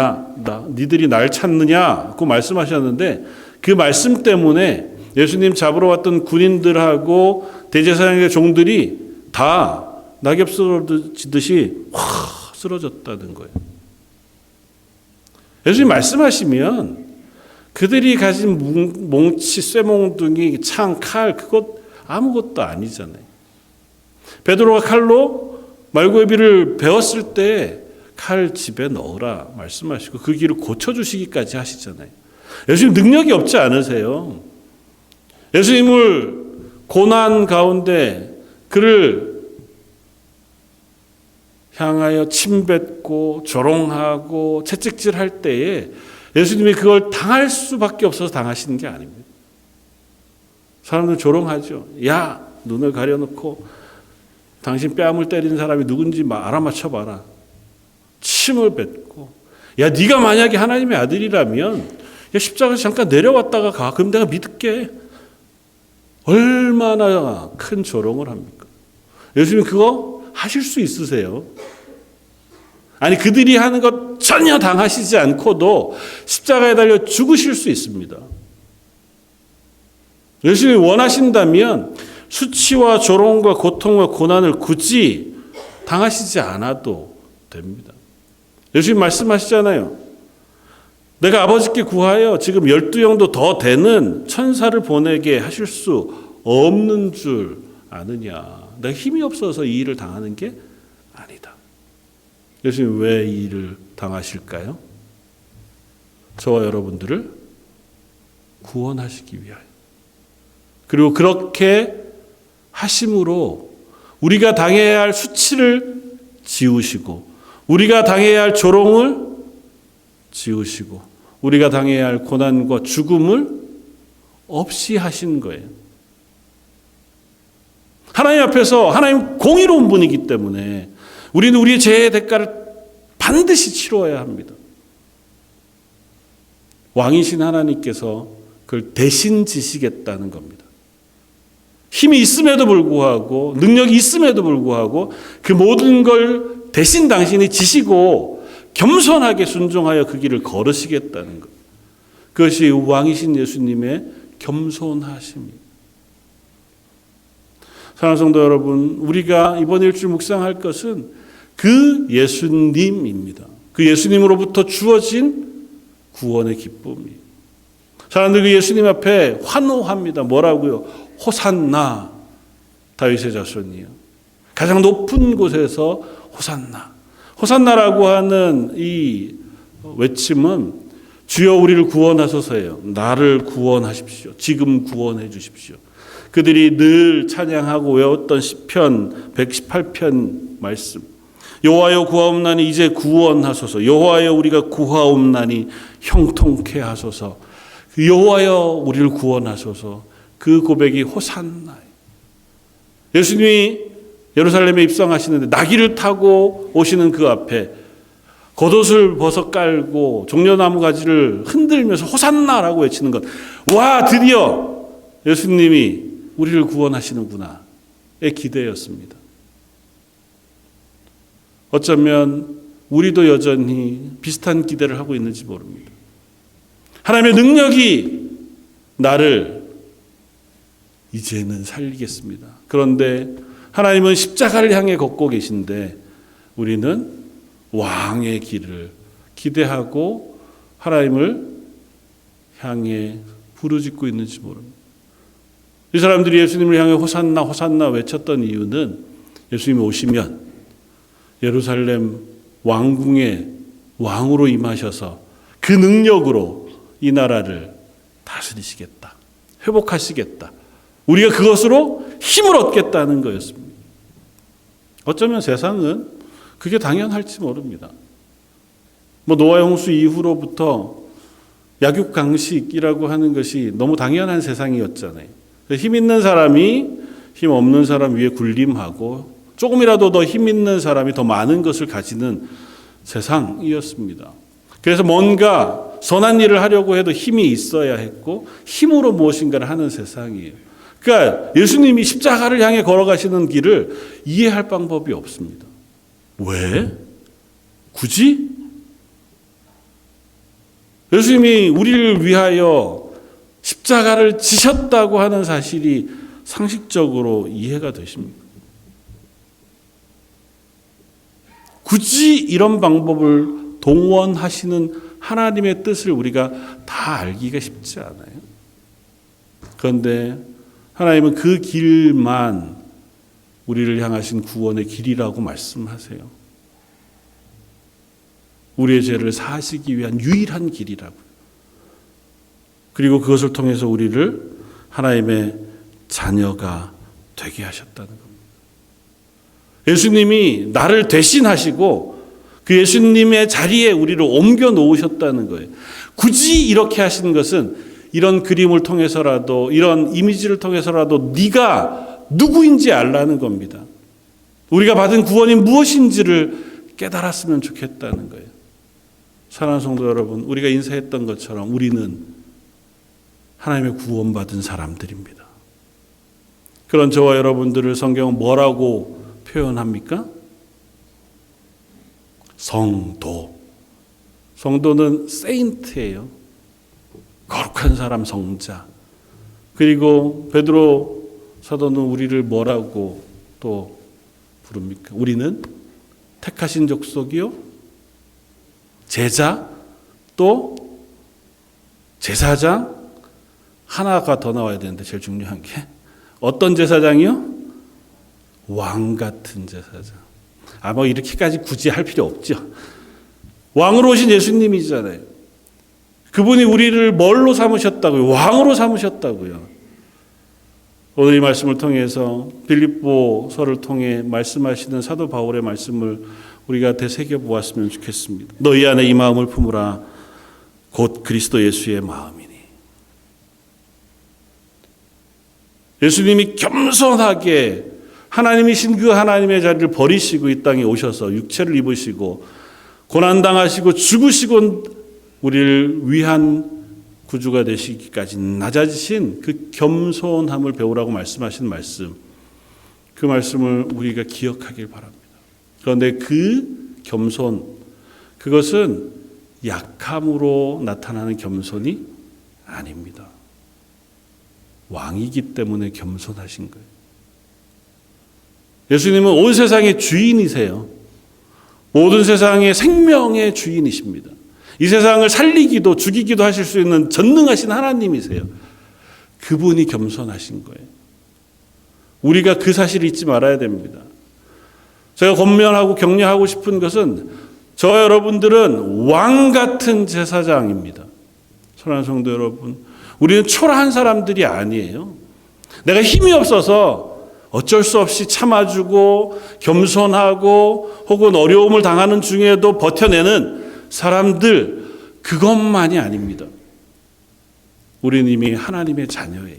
S1: 니들이 날 찾느냐고 말씀하셨는데 그 말씀 때문에 예수님 잡으러 왔던 군인들하고 대제사장의 종들이 다 낙엽 쓰러지듯이 확 쓰러졌다는 거예요. 예수님 말씀하시면 그들이 가진 몽치, 쇠몽둥이, 창, 칼 그것 아무것도 아니잖아요. 베드로가 칼로 말고의 베었을 때 칼 집에 넣으라 말씀하시고 그 길을 고쳐주시기까지 하시잖아요. 예수님 능력이 없지 않으세요. 예수님을 고난 가운데 그를 향하여 침뱉고 조롱하고 채찍질할 때에 예수님이 그걸 당할 수밖에 없어서 당하시는 게 아닙니다. 사람들 조롱하죠. 야, 눈을 가려놓고 당신 뺨을 때린 사람이 누군지 알아맞혀봐라. 침을 뱉고 야, 네가 만약에 하나님의 아들이라면 야, 십자가에서 잠깐 내려왔다가 가. 그럼 내가 믿을게. 얼마나 큰 조롱을 합니까? 예수님 그거 하실 수 있으세요? 아니 그들이 하는 것 전혀 당하시지 않고도 십자가에 달려 죽으실 수 있습니다. 예수님이 원하신다면 수치와 조롱과 고통과 고난을 굳이 당하시지 않아도 됩니다. 예수님 말씀하시잖아요. 내가 아버지께 구하여 지금 12영도 더 되는 천사를 보내게 하실 수 없는 줄 아느냐. 내가 힘이 없어서 이 일을 당하는 게 아니다. 예수님 왜 이 일을 당하실까요? 저와 여러분들을 구원하시기 위하여. 그리고 그렇게 하심으로 우리가 당해야 할 수치를 지우시고 우리가 당해야 할 조롱을 지우시고 우리가 당해야 할 고난과 죽음을 없이 하신 거예요. 하나님 앞에서 하나님 공의로운 분이기 때문에 우리는 우리의 죄의 대가를 반드시 치러야 합니다. 왕이신 하나님께서 그걸 대신 지시겠다는 겁니다. 힘이 있음에도 불구하고 능력이 있음에도 불구하고 그 모든 걸 대신 당신이 지시고 겸손하게 순종하여 그 길을 걸으시겠다는 것. 그것이 왕이신 예수님의 겸손하심입니다. 사랑하는 성도 여러분, 우리가 이번 일주일 묵상할 것은 그 예수님입니다. 그 예수님으로부터 주어진 구원의 기쁨이에요. 사람들 그 예수님 앞에 환호합니다. 뭐라고요? 호산나, 다윗의 자손이요. 가장 높은 곳에서 호산나. 호산나라고 하는 이 외침은 주여 우리를 구원하소서예요. 나를 구원하십시오. 지금 구원해 주십시오. 그들이 늘 찬양하고 외웠던 시편 118편 말씀. 여호와여 구하옵나니 이제 구원하소서. 여호와여 우리가 구하옵나니 형통케 하소서. 여호와여 우리를 구원하소서. 그 고백이 호산나예요. 예수님이 예루살렘에 입성하시는데 나귀를 타고 오시는 그 앞에 겉옷을 벗어 깔고 종려나무 가지를 흔들면서 호산나라고 외치는 것. 와, 드디어 예수님이 우리를 구원하시는구나의 기대였습니다. 어쩌면 우리도 여전히 비슷한 기대를 하고 있는지 모릅니다. 하나님의 능력이 나를 이제는 살리겠습니다. 그런데 하나님은 십자가를 향해 걷고 계신데 우리는 왕의 길을 기대하고 하나님을 향해 부르짖고 있는지 모릅니다. 이 사람들이 예수님을 향해 호산나 호산나 외쳤던 이유는 예수님이 오시면 예루살렘 왕궁의 왕으로 임하셔서 그 능력으로 이 나라를 다스리시겠다. 회복하시겠다. 우리가 그것으로 힘을 얻겠다는 거였습니다. 어쩌면 세상은 그게 당연할지 모릅니다. 노아의 홍수 이후로부터 약육강식이라고 하는 것이 너무 당연한 세상이었잖아요. 힘 있는 사람이 힘 없는 사람 위에 군림하고 조금이라도 더 힘 있는 사람이 더 많은 것을 가지는 세상이었습니다. 그래서 뭔가 선한 일을 하려고 해도 힘이 있어야 했고 힘으로 무엇인가를 하는 세상이에요. 그러니까 예수님이 십자가를 향해 걸어가시는 길을 이해할 방법이 없습니다. 왜? 굳이? 예수님이 우리를 위하여 십자가를 지셨다고 하는 사실이 상식적으로 이해가 되십니까? 굳이 이런 방법을 동원하시는 하나님의 뜻을 우리가 다 알기가 쉽지 않아요. 그런데 하나님은 그 길만 우리를 향하신 구원의 길이라고 말씀하세요. 우리의 죄를 사하시기 위한 유일한 길이라고요. 그리고 그것을 통해서 우리를 하나님의 자녀가 되게 하셨다는 겁니다. 예수님이 나를 대신하시고 그 예수님의 자리에 우리를 옮겨 놓으셨다는 거예요. 굳이 이렇게 하시는 것은 이런 그림을 통해서라도 이런 이미지를 통해서라도 네가 누구인지 알라는 겁니다. 우리가 받은 구원이 무엇인지를 깨달았으면 좋겠다는 거예요. 사랑하는 성도 여러분, 우리가 인사했던 것처럼 우리는 하나님의 구원받은 사람들입니다. 그런 저와 여러분들을 성경은 뭐라고 표현합니까? 성도. 성도는 세인트예요. 거룩한 사람, 성자. 그리고 베드로 사도는 우리를 뭐라고 또 부릅니까? 우리는 택하신 족속이요, 제자, 또 제사장, 하나가 더 나와야 되는데 제일 중요한 게 어떤 제사장이요? 왕 같은 제사장. 뭐 이렇게까지 굳이 할 필요 없죠. 왕으로 오신 예수님이잖아요. 그분이 우리를 뭘로 삼으셨다고요? 왕으로 삼으셨다고요. 오늘 이 말씀을 통해서 빌립보서를 통해 말씀하시는 사도 바울의 말씀을 우리가 되새겨 보았으면 좋겠습니다. 너희 안에 이 마음을 품으라. 곧 그리스도 예수의 마음이니. 예수님이 겸손하게 하나님이신 그 하나님의 자리를 버리시고 이 땅에 오셔서 육체를 입으시고 고난당하시고 죽으시고 우리를 위한 구주가 되시기까지 낮아지신 그 겸손함을 배우라고 말씀하신 말씀, 그 말씀을 우리가 기억하길 바랍니다. 그런데 그 겸손, 그것은 약함으로 나타나는 겸손이 아닙니다. 왕이기 때문에 겸손하신 거예요. 예수님은 온 세상의 주인이세요. 모든 세상의 생명의 주인이십니다. 이 세상을 살리기도 죽이기도 하실 수 있는 전능하신 하나님이세요. 그분이 겸손하신 거예요. 우리가 그 사실을 잊지 말아야 됩니다. 제가 권면하고 격려하고 싶은 것은 저와 여러분들은 왕 같은 제사장입니다. 사랑하는 성도 여러분, 우리는 초라한 사람들이 아니에요. 내가 힘이 없어서 어쩔 수 없이 참아주고 겸손하고 혹은 어려움을 당하는 중에도 버텨내는 사람들, 그것만이 아닙니다. 우리는 이미 하나님의 자녀예요.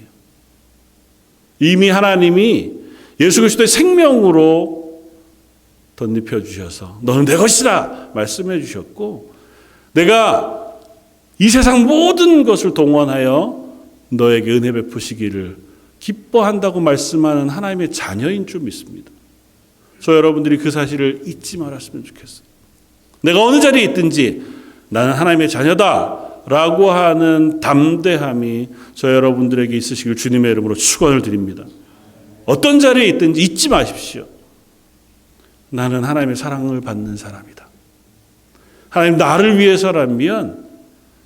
S1: 이미 하나님이 예수 그리스도의 생명으로 덧입혀 주셔서 너는 내 것이라 말씀해 주셨고, 내가 이 세상 모든 것을 동원하여 너에게 은혜 베푸시기를 기뻐한다고 말씀하는 하나님의 자녀인 줄 믿습니다. 저 여러분들이 그 사실을 잊지 말았으면 좋겠어요. 내가 어느 자리에 있든지 나는 하나님의 자녀다라고 하는 담대함이 저 여러분들에게 있으시길 주님의 이름으로 축원을 드립니다. 어떤 자리에 있든지 잊지 마십시오. 나는 하나님의 사랑을 받는 사람이다. 하나님 나를 위해서라면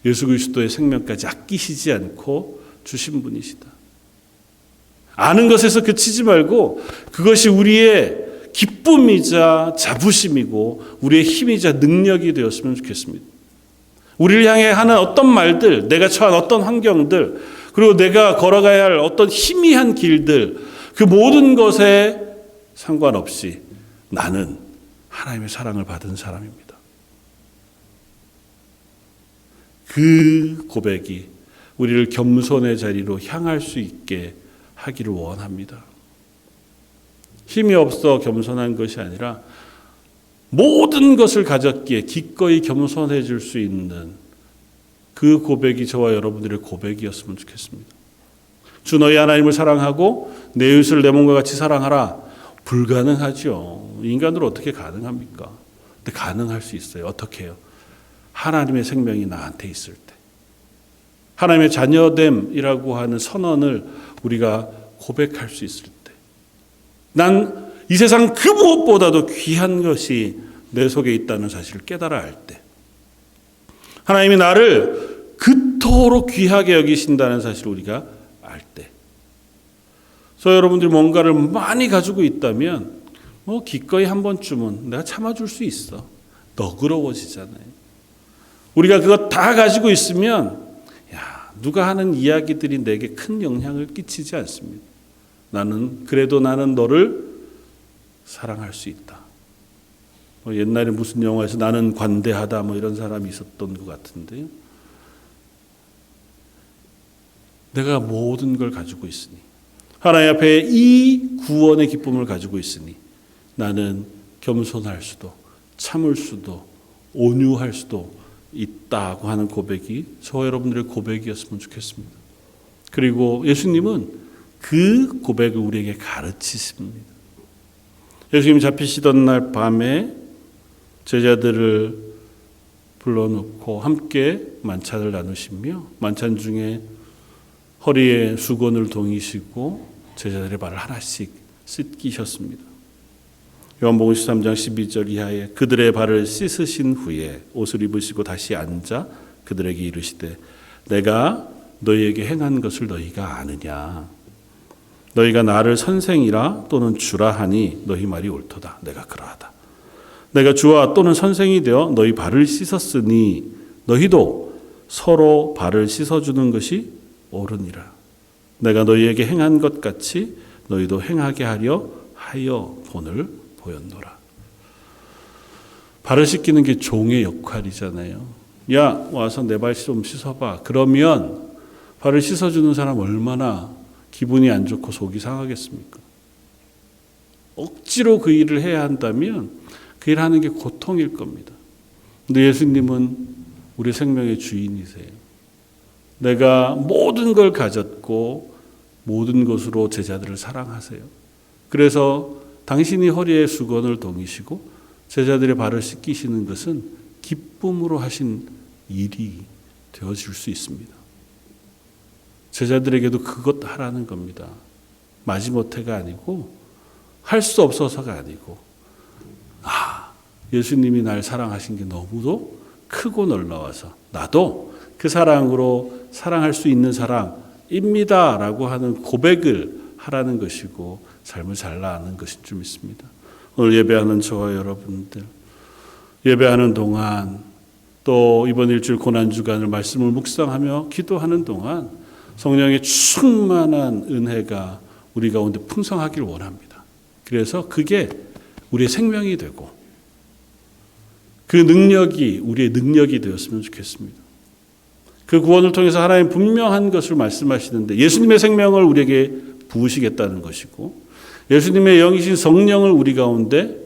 S1: 예수 그리스도의 생명까지 아끼시지 않고 주신 분이시다. 아는 것에서 그치지 말고 그것이 우리의 기쁨이자 자부심이고 우리의 힘이자 능력이 되었으면 좋겠습니다. 우리를 향해 하는 어떤 말들, 내가 처한 어떤 환경들, 그리고 내가 걸어가야 할 어떤 희미한 길들, 그 모든 것에 상관없이 나는 하나님의 사랑을 받은 사람입니다. 그 고백이 우리를 겸손의 자리로 향할 수 있게 하기를 원합니다. 힘이 없어 겸손한 것이 아니라 모든 것을 가졌기에 기꺼이 겸손해질 수 있는 그 고백이 저와 여러분들의 고백이었으면 좋겠습니다. 주 너희 하나님을 사랑하고 내 이웃을 내 몸과 같이 사랑하라. 불가능하죠. 인간으로 어떻게 가능합니까? 근데 가능할 수 있어요. 어떻게 해요? 하나님의 생명이 나한테 있을 때. 하나님의 자녀됨이라고 하는 선언을 우리가 고백할 수 있을 때. 난 이 세상 그 무엇보다도 귀한 것이 내 속에 있다는 사실을 깨달아 알 때. 하나님이 나를 그토록 귀하게 여기신다는 사실을 우리가 알 때. 그래서 여러분들이 뭔가를 많이 가지고 있다면 기꺼이 한 번쯤은 내가 참아줄 수 있어. 너그러워지잖아요. 우리가 그거 다 가지고 있으면 누가 하는 이야기들이 내게 큰 영향을 끼치지 않습니다. 그래도 나는 너를 사랑할 수 있다. 옛날에 무슨 영화에서 나는 관대하다 이런 사람이 있었던 것 같은데요. 내가 모든 걸 가지고 있으니, 하나님 앞에 이 구원의 기쁨을 가지고 있으니 나는 겸손할 수도 참을 수도 온유할 수도 있다고 하는 고백이 저와 여러분들의 고백이었으면 좋겠습니다. 그리고 예수님은 그 고백을 우리에게 가르치십니다. 예수님이 잡히시던 날 밤에 제자들을 불러놓고 함께 만찬을 나누시며 만찬 중에 허리에 수건을 동이시고 제자들의 발을 하나씩 씻기셨습니다. 요한복음 13장 12절 이하에 그들의 발을 씻으신 후에 옷을 입으시고 다시 앉아 그들에게 이르시되 내가 너희에게 행한 것을 너희가 아느냐. 너희가 나를 선생이라 또는 주라 하니 너희 말이 옳도다. 내가 그러하다. 내가 주와 또는 선생이 되어 너희 발을 씻었으니 너희도 서로 발을 씻어주는 것이 옳으니라. 내가 너희에게 행한 것 같이 너희도 행하게 하려 하여 본을 보였노라. 발을 씻기는 게 종의 역할이잖아요. 야, 와서 내 발 좀 씻어봐. 그러면 발을 씻어주는 사람 얼마나 기분이 안 좋고 속이 상하겠습니까? 억지로 그 일을 해야 한다면 그 일 하는 게 고통일 겁니다. 근데 예수님은 우리 생명의 주인이세요. 내가 모든 걸 가졌고 모든 것으로 제자들을 사랑하세요. 그래서 당신이 허리에 수건을 동이시고 제자들의 발을 씻기시는 것은 기쁨으로 하신 일이 되어질 수 있습니다. 제자들에게도 그것 하라는 겁니다. 마지못해가 아니고 할 수 없어서가 아니고 예수님이 날 사랑하신 게 너무도 크고 놀라워서 나도 그 사랑으로 사랑할 수 있는 사람입니다 라고 하는 고백을 하라는 것이고 삶을 잘 나가는 것인 줄 믿습니다. 오늘 예배하는 저와 여러분들 예배하는 동안 또 이번 일주일 고난주간을 말씀을 묵상하며 기도하는 동안 성령의 충만한 은혜가 우리 가운데 풍성하길 원합니다. 그래서 그게 우리의 생명이 되고 그 능력이 우리의 능력이 되었으면 좋겠습니다. 그 구원을 통해서 하나님 분명한 것을 말씀하시는데 예수님의 생명을 우리에게 부으시겠다는 것이고 예수님의 영이신 성령을 우리 가운데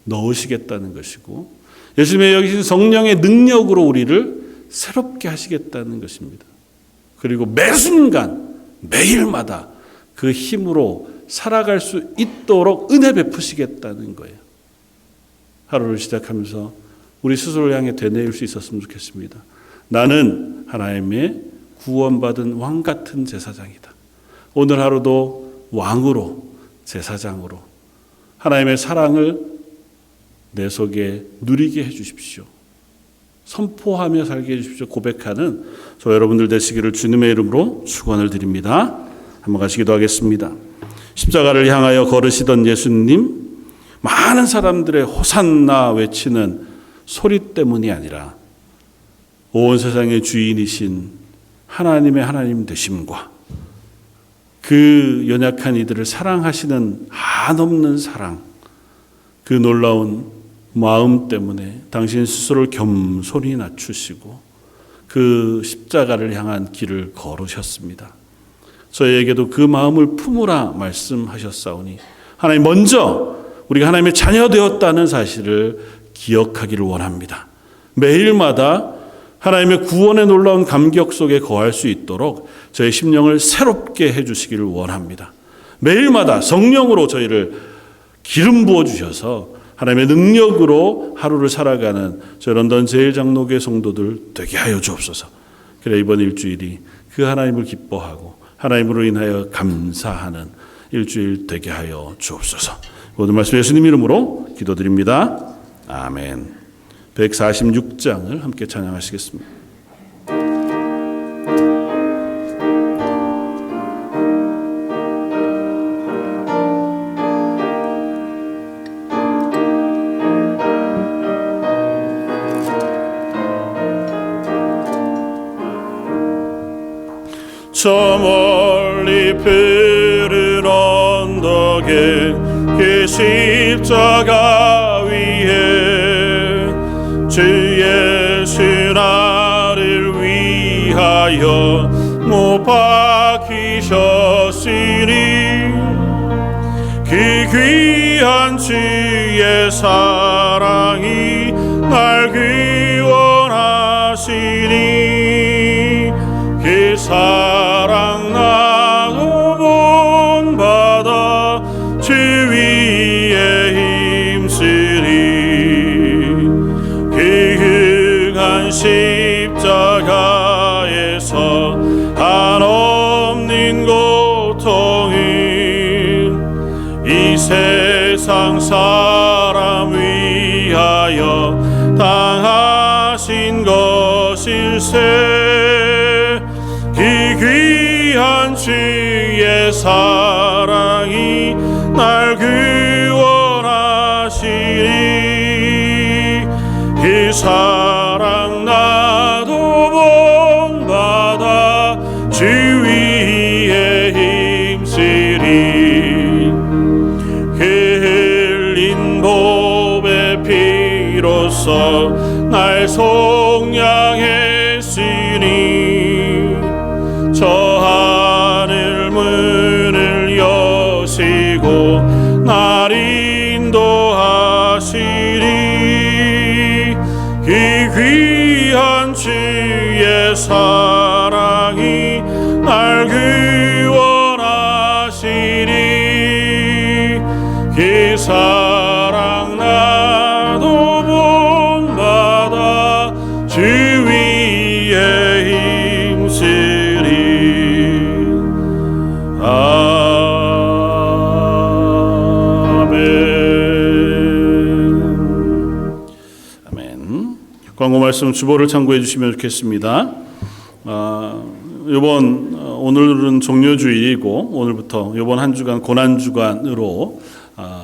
S1: 넣으시겠다는 것이고 예수님의 영이신 성령의 능력으로 우리를 새롭게 하시겠다는 것입니다. 그리고 매 순간 매일마다 그 힘으로 살아갈 수 있도록 은혜 베푸시겠다는 거예요. 하루를 시작하면서 우리 스스로를 향해 되뇌일 수 있었으면 좋겠습니다. 나는 하나님의 구원받은 왕 같은 제사장이다. 오늘 하루도 왕으로 제사장으로 하나님의 사랑을 내 속에 누리게 해주십시오. 선포하며 살게 해주십시오. 고백하는 저 여러분들 되시기를 주님의 이름으로 축원을 드립니다. 한번 같이 기도하겠습니다. 십자가를 향하여 걸으시던 예수님, 많은 사람들의 호산나 외치는 소리 때문이 아니라 온 세상의 주인이신 하나님의 하나님 되심과 그 연약한 이들을 사랑하시는 한없는 사랑, 그 놀라운 마음 때문에 당신 스스로를 겸손히 낮추시고 그 십자가를 향한 길을 걸으셨습니다. 저희에게도 그 마음을 품으라 말씀하셨사오니 하나님 먼저 우리가 하나님의 자녀 되었다는 사실을 기억하기를 원합니다. 매일마다 하나님의 구원의 놀라운 감격 속에 거할 수 있도록 저희 심령을 새롭게 해주시기를 원합니다. 매일마다 성령으로 저희를 기름 부어주셔서 하나님의 능력으로 하루를 살아가는 저희 런던 제일장로교회 성도들 되게 하여 주옵소서. 그래 이번 일주일이 그 하나님을 기뻐하고 하나님으로 인하여 감사하는 일주일 되게 하여 주옵소서. 모든 말씀 예수님 이름으로 기도드립니다. 아멘. 146장을 함께 찬양하시겠습니다.
S3: 저 멀리 푸른 언덕에 그 십자가 위에 주 예수 나를 위하여 못 박히셨으니 그 귀한 주의 사랑이 날 구원하시니 그 사랑 나도 본받아 주 위에 힘쓰리 그 흑한 십자가에서 한없는 고통을 사람 위하여 당하신 것일세. 이 귀한 주의 사랑이 날 구원하시니 이 사랑 나도 본받아 주 위에 힘쓰리. 흘린 보배 피로써 날 속량했으니 저 하늘 문을 여시고 날 인도하시리. 이 귀한 주의 사랑이 날 구원하시니 이 사랑 나도 본받아 주 위에 힘쓰리.
S1: 아멘. 광고 말씀 주보를 참고해 주시면 좋겠습니다. 오늘은 종료주일이고 오늘부터 이번 한 주간 고난주간으로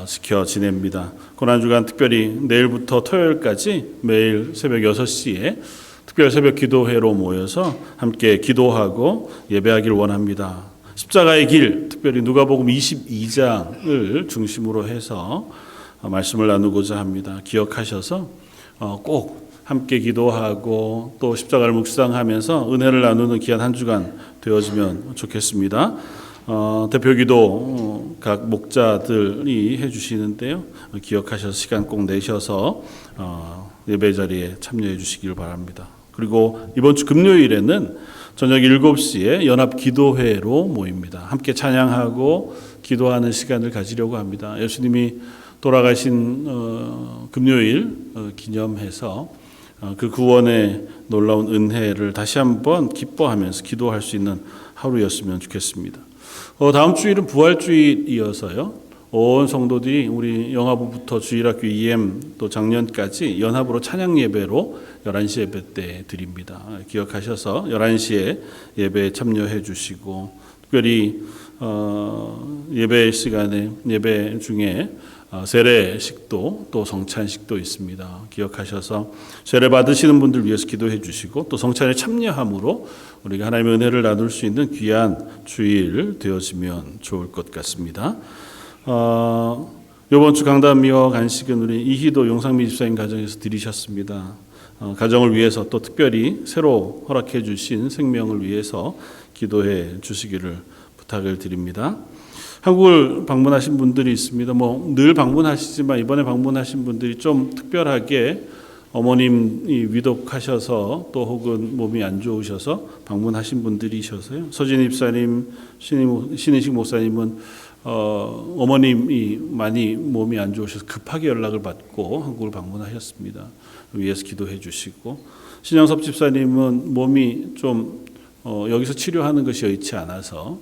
S1: 지켜 지냅니다. 고난주간 특별히 내일부터 토요일까지 매일 새벽 6시에 특별 새벽 기도회로 모여서 함께 기도하고 예배하길 원합니다. 십자가의 길, 특별히 누가복음 22장을 중심으로 해서 말씀을 나누고자 합니다. 기억하셔서 꼭 함께 기도하고 또 십자가를 묵상하면서 은혜를 나누는 귀한 한 주간 되어지면 좋겠습니다. 대표기도 각 목자들이 해주시는데요. 기억하셔서 시간 꼭 내셔서 예배 자리에 참여해 주시길 바랍니다. 그리고 이번 주 금요일에는 저녁 7시에 연합 기도회로 모입니다. 함께 찬양하고 기도하는 시간을 가지려고 합니다. 예수님이 돌아가신 금요일 기념해서 그 구원의 놀라운 은혜를 다시 한번 기뻐하면서 기도할 수 있는 하루였으면 좋겠습니다. 다음 주일은 부활주일이어서요. 온 성도들이 우리 영화부부터 주일학교 EM 또 작년까지 연합으로 찬양 예배로 11시 예배 때 드립니다. 기억하셔서 11시에 예배에 참여해 주시고 특별히 예배 시간에 예배 중에 세례식도 또 성찬식도 있습니다. 기억하셔서 세례 받으시는 분들 위해서 기도해 주시고 또 성찬에 참여함으로 우리가 하나님의 은혜를 나눌 수 있는 귀한 주일 되어지면 좋을 것 같습니다. 이번 주 강단미와 간식은 우리 이희도 용상미 집사님 가정에서 드리셨습니다. 가정을 위해서 또 특별히 새로 허락해 주신 생명을 위해서 기도해 주시기를 부탁을 드립니다. 한국을 방문하신 분들이 있습니다. 늘 방문하시지만 이번에 방문하신 분들이 좀 특별하게 어머님이 위독하셔서 또 혹은 몸이 안 좋으셔서 방문하신 분들이셔서요. 서진 입사님, 신인식 목사님은 어머님이 많이 몸이 안 좋으셔서 급하게 연락을 받고 한국을 방문하셨습니다. 위해서 기도해 주시고 신영섭 집사님은 몸이 좀 여기서 치료하는 것이 여의치 않아서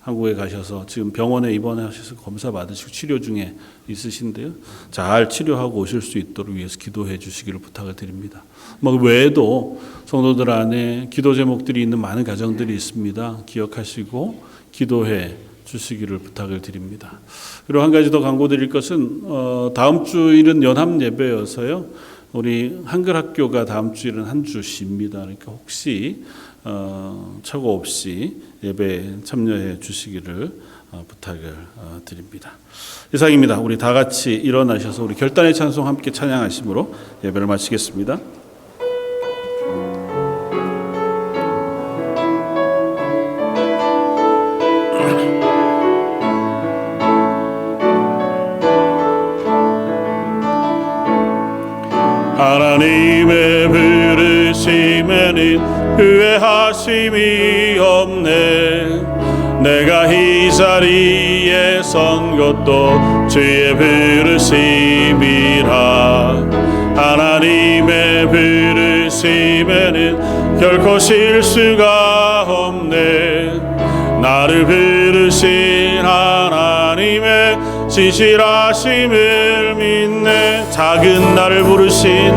S1: 한국에 가셔서 지금 병원에 입원하셔서 검사 받으시고 치료 중에 있으신데요. 잘 치료하고 오실 수 있도록 위해서 기도해 주시기를 부탁을 드립니다. 외에도 성도들 안에 기도 제목들이 있는 많은 가정들이 있습니다. 기억하시고 기도해 주시기를 부탁을 드립니다. 그리고 한 가지 더 강구드릴 것은 다음 주일은 연합 예배여서요. 우리 한글학교가 다음 주일은 한 주 쉽니다. 그러니까 혹시 착오 없이 예배에 참여해 주시기를 부탁을 드립니다. 이상입니다. 우리 다 같이 일어나셔서 우리 결단의 찬송 함께 찬양하심으로 예배를 마치겠습니다.
S3: 하나님의 부르심에는 후회하심이 없네. 내가 이 자리에 선 것도 주의 부르심이라. 하나님의 부르심에는 결코 실수가 없네. 나를 부르신 하나님의 진실하심을 믿네. 작은 나를 부르신